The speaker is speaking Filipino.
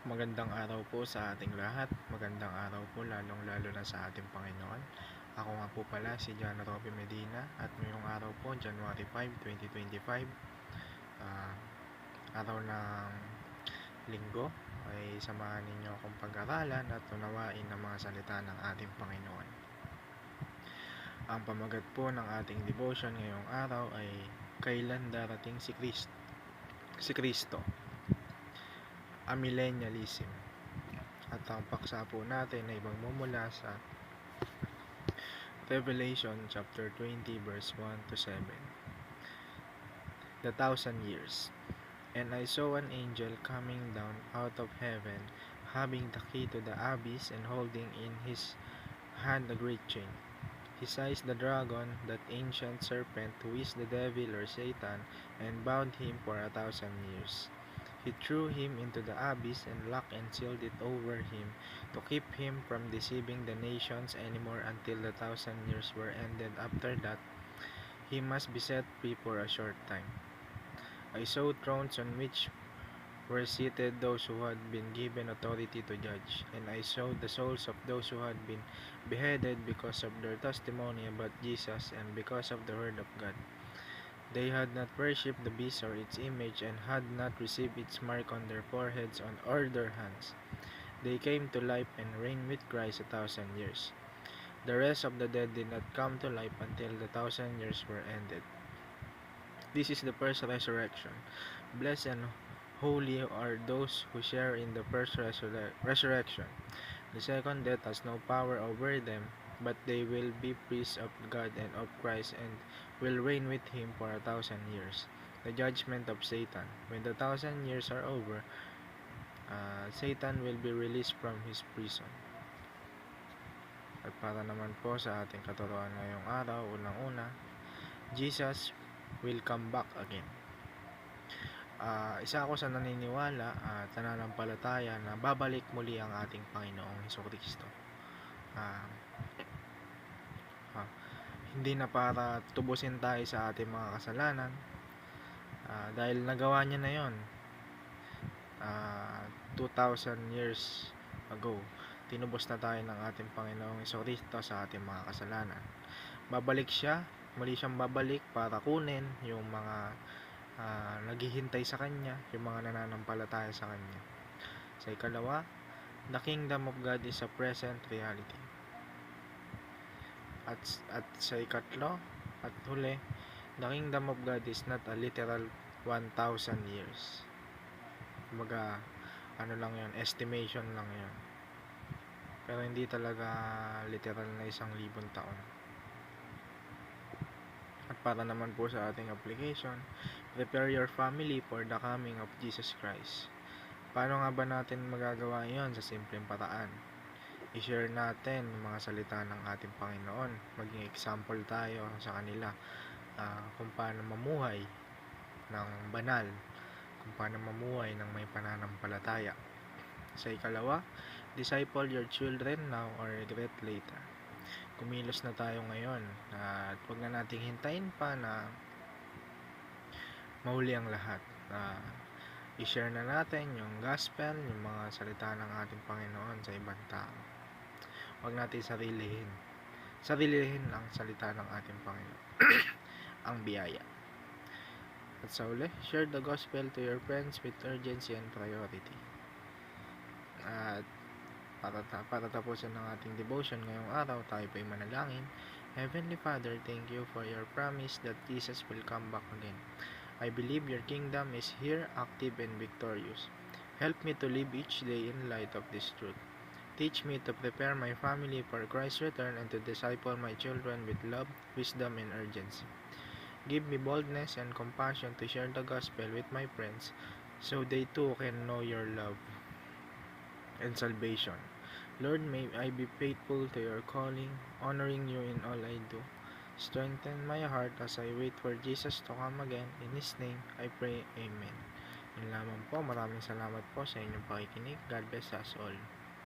Magandang araw po sa ating lahat. Magandang araw po lalong-lalo na sa ating Panginoon. Ako nga po pala si John Robby Medina at ngayong araw po, January 5, 2025, araw ng linggo, ay samahan ninyo akong pag-aralan at unawain ang mga salita ng ating Panginoon. Ang pamagat po ng ating devotion ngayong araw ay kailan darating si Kristo? Amillennialism. At ang paksa po natin ay magmumula sa Revelation chapter 20 verse 1 to 7. The 1,000 years. And I saw an angel coming down out of heaven, having the key to the abyss and holding in his hand a great chain. He seized the dragon, that ancient serpent, who is the devil or Satan, and bound him for 1,000 years. He threw him into the abyss and locked and sealed it over him, to keep him from deceiving the nations anymore until the 1,000 years were ended. After that, he must be set free for a short time. I saw thrones on which were seated those who had been given authority to judge, and I saw the souls of those who had been beheaded because of their testimony about Jesus and because of the word of God. They had not worshipped the beast or its image, and had not received its mark on their foreheads or their hands. They came to life and reigned with Christ 1,000 years. The rest of the dead did not come to life until the 1,000 years were ended. This is the first resurrection. Blessed and holy are those who share in the first resurrection. The second death has no power over them, but they will be priests of God and of Christ, and will reign with him for 1,000 years. The judgment of Satan. When the 1,000 years are over, Satan will be released from his prison. At para naman po sa ating katuruan ngayong araw, unang-una, Jesus will come back again. Isa ako sa naniniwala at nananampalataya na babalik muli ang ating Panginoong Hesukristo. Hindi na para tubusin tayo sa ating mga kasalanan, dahil nagawa niya na yon 2,000 years ago. Tinubos na tayo ng ating Panginoong Hesukristo sa ating mga kasalanan. Babalik siya, muli siyang babalik para kunin yung mga naghihintay sa Kanya, yung mga nananampalataya sa Kanya. Sa ikalawa, the kingdom of God is a present reality. At sa ikatlo at huli, the kingdom of God is not a literal 1,000 years. Kumbaga, lang yun, estimation lang yun. Pero hindi talaga literal na 1,000 taon. At para naman po sa ating application, prepare your family for the coming of Jesus Christ. Paano nga ba natin magagawa yon? Sa simpleng paraan. I-share natin yung mga salita ng ating Panginoon. Maging example tayo sa kanila kung paano mamuhay ng banal, kung paano mamuhay ng may pananampalataya. Sa ikalawa, disciple your children now or regret later. Kumilos na tayo ngayon at huwag na nating hintayin pa na mahuli ang lahat. I-share na natin yung gospel, yung mga salita ng ating Panginoon sa ibang tao. Huwag natin sarilihin ang salita ng ating Panginoon. Ang biyaya. At sa uli, share the gospel to your friends with urgency and priority. At para tapusin ng ating devotion ngayong araw, tayo po'y manalangin. Heavenly Father, thank you for your promise that Jesus will come back again. I believe your kingdom is here, active and victorious. Help me to live each day in light of this truth. Teach me to prepare my family for Christ's return and to disciple my children with love, wisdom, and urgency. Give me boldness and compassion to share the gospel with my friends so they too can know your love and salvation. Lord, may I be faithful to your calling, honoring you in all I do. Strengthen my heart as I wait for Jesus to come again. In His name, I pray. Amen. Yun lamang po. Maraming salamat po sa inyong pakikinig. God bless us all.